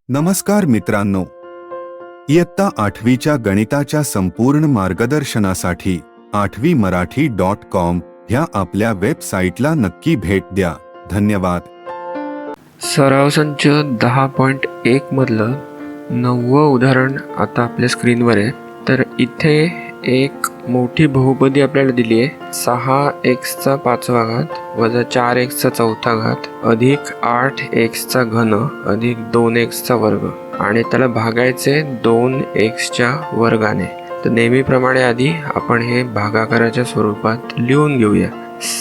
नमस्कार मित्रांनो, इयत्ता 8वीच्या गणिताच्या संपूर्ण मार्गदर्शनासाठी 8वीमराठी.com ह्या आपल्या वेबसाईटला नक्की भेट द्या. धन्यवाद. सराव संच 10.1 मधलं 9वं उदाहरण आता आपल्या स्क्रीनवर आहे. तर इथे एक मोठी बहुपदी आपल्याला दिली आहे. 6x चा 5वा घात वजा 4x चा 4था घात अधिक 8x चा घन अधिक 2x चा वर्ग आणि त्याला भागायचे 2x च्या वर्गाने. तर नेहमीप्रमाणे आधी आपण हे भागाकाराच्या स्वरूपात लिहून घेऊया.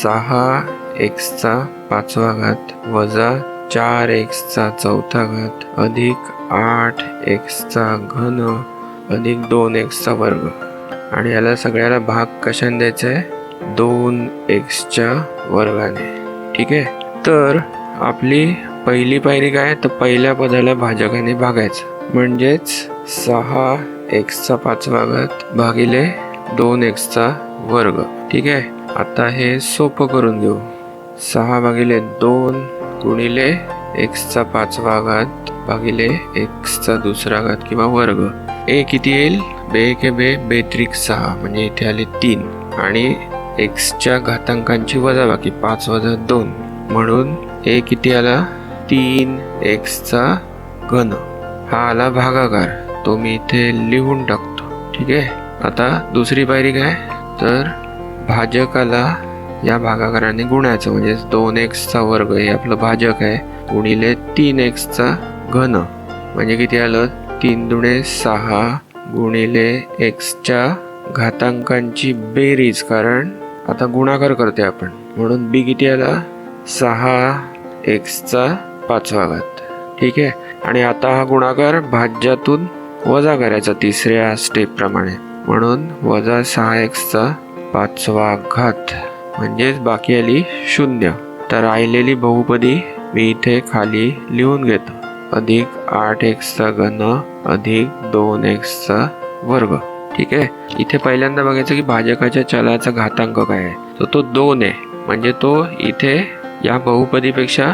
6x चा 5वा घात वजा 4x चा 4था घात अधिक 8x चा घन अधिक 2x चा वर्ग आणि याला सगळ्याला भाग कशाने द्यायचा आहे? 2x च्या वर्गाने. ठीक आहे. तर आपली पहिली पायरी काय? तर पहिल्या पदाला भाजकाने भागायचं, म्हणजेच 6x चा 5वा घात भागिले 2x चा वर्ग. ठीक आहे. आता हे सोपं करून घेऊ. 6 भागिले 2 गुणिले x चा 5वा घात भागिले x चा 2रा घात किंवा वर्ग. ए किती येईल? बे के बे, बेत्रिक 6 म्हणजे इथे आले 3 आणि x च्या घातांकांची वजाबाकी 5 वजा 2 म्हणून ए किती आला? 3x चा घन. हा आला भागाकार, तो मी इथे लिहून टाकतो. ठीक आहे. आता दुसरी पायरी काय? तर भाजकाला या भागाकाराने गुणायचं, म्हणजे 2x चा वर्ग हे आपलं भाजक आहे गुणिले 3x चा घन म्हणजे किती आलं? 3 दुणे 6 गुणिले x च्या घातांकांची बेरीज, कारण आता गुणाकार करते आपण म्हणून b किती आला? 6x चा 5वा घात. ठीक आहे. आणि आता हा गुणाकार भाज्यातून वजा करायचा तिसऱ्या स्टेप प्रमाणे, म्हणून वजा 6x चा 5वा घात म्हणजेच बाकी आली 0. तर राहिलेली बहुपदी मी इथे खाली लिहून घेतो. अधिक 8x चा घन अधिक 2x चा वर्ग. ठीक आहे. इथे पहिल्यांदा बघायचं की भाजकाच्या चलाचा घातांक काय आहे. तर तो 2 आहे, म्हणजे तो इथे या बहुपदीपेक्षा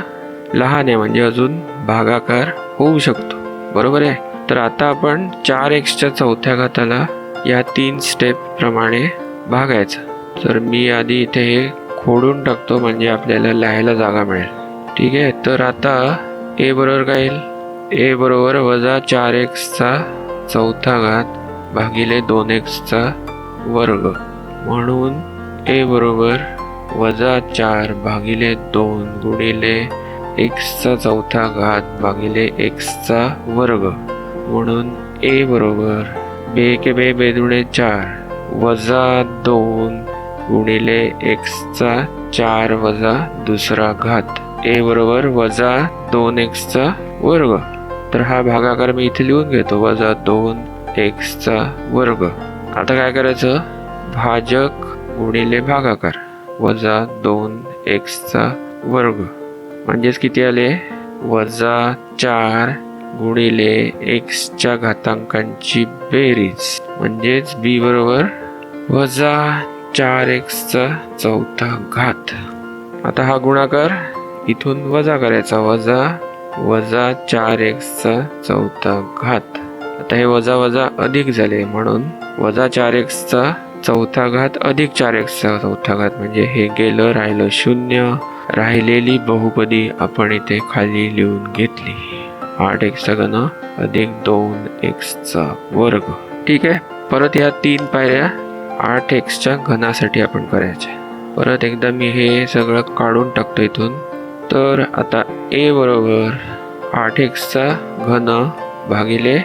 लहान आहे, म्हणजे अजून भागाकार होऊ शकतो. बरोबर आहे. तर आता आपण 4x च्या 4थ्या घाताला या 3 स्टेप प्रमाणे भागायचं. तर मी आधी इथे हे खोडून टाकतो, म्हणजे आपल्याला लिहायला जागा मिळेल. ठीक आहे. तर आता ए बरोबर काय येईल? ए बरोबर वजा 4x चा 4था घात भागिले 2x चा वर्ग म्हणून ए बरोबर वजा 4 भागिले 2 गुणिले x चा 4था घात भागिले x चा वर्ग म्हणून ए बरोबर बे के बे, बे दुणे 4 वजा 2 गुणिले x चा 4 वजा 2रा घात. ए बरोबर वजा 2x चा वर्ग. तर हा भागाकार मी इथे लिहून घेतो, वजा 2x चा वर्ग. आता काय करायचं? भाजक गुणिले भागाकार वजा 2x चा वर्ग म्हणजेच किती आले? वजा 4 गुणिले x च्या घातांकांची बेरीज म्हणजेच b बरोबर वजा 4x चा 4था घात. आता हा गुणाकार इथून वजा करायचा, वजा 4x चा 4था घात. आता हे वजा वजा अधिक झाले, म्हणून वजा 4x चा 4था घात अधिक 4x चा 4था घात म्हणजे हे गेलं, राहिलं 0. राहिलेली बहुपदी आपण इथे खाली लिहून घेतली. 8x चा घन अधिक 2x चा वर्ग. ठीक आहे. परत या 3 पायऱ्या 8x च्या घनासाठी आपण करायच्या. परत एकदा मी हे सगळं काढून टाकतो इथून. तर आता ए बरोबर 8x चा घन भागिले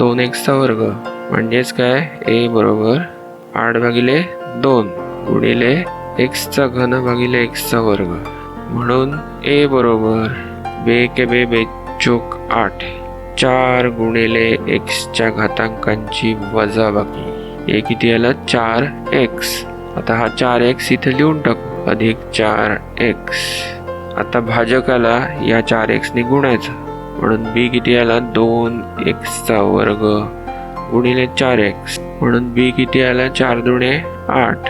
2x चा वर्ग म्हणजेच काय? ए बरोबर 8 भागिले 2 गुणिले x चा घन भागिले x चा वर्ग म्हणून ए बरोबर बे के बे, बे चोक 8 4 गुणिले x च्या घातांकांची वजाबाकी. ए किती आला? 4x. आता हा 4x इथे लिहून टाकू, अधिक 4x. आता भाजकाला या 4x ने गुणायचं, म्हणून b किती आला? 2x चा वर्ग गुणिले 4x म्हणून b किती आला? 4 दुणे 8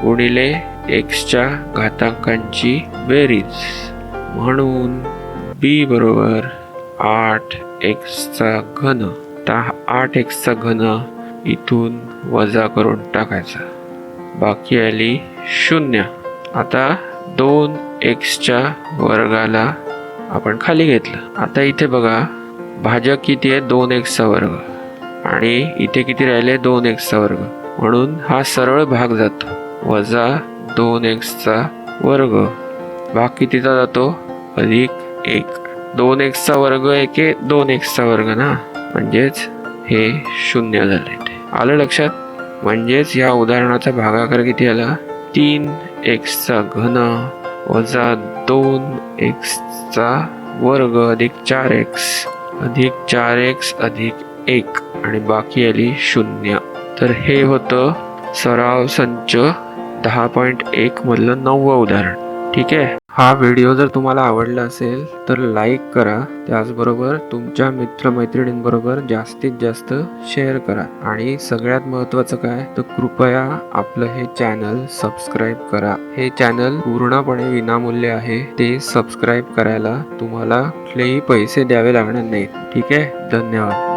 गुणिले x च्या घातांकांची बेरीज म्हणून b बरोबर 8 एक्सचा घन. आता 8x घन इथून वजा करून टाकायचा, बाकी आली 0. आता 2x वर्गाला आपण खाली घेतलं. आता इथे बघा भाजक किती आहे, 2x वर्ग, आणि इथे किती राहिले, 2x वर्ग, म्हणून हा सरळ भाग जातो. वजा 2x वर्ग भाग कितीचा जातो, अधिक 1. 2x वर्ग एके 2x वर्ग ना, म्हणजेच हे 0 झाले. आलं लक्षात? म्हणजेच या उदाहरणाचा भागाकार किती आला, 3x घन वजा 2x वर्ग अधिक 4x अधिक 4x अधिक 1, आणि बाकी आली 0. तर हे होतं सराव संच 10.1 मधलं 9वं उदाहरण. ठीक आहे. हा व्हिडिओ जर तुम्हाला आवडला असेल तर लाईक करा, त्याचबरोबर तुमच्या मित्रमैत्रिणींबरोबर जास्तीत जास्त शेअर करा, आणि सगळ्यात महत्त्वाचं काय तर कृपया आपलं हे चॅनल सबस्क्राईब करा. हे चॅनल पूर्णपणे विनामूल्य आहे. ते सबस्क्राईब करायला तुम्हाला कुठलेही पैसे द्यावे लागणार नाहीत. ठीक आहे. धन्यवाद.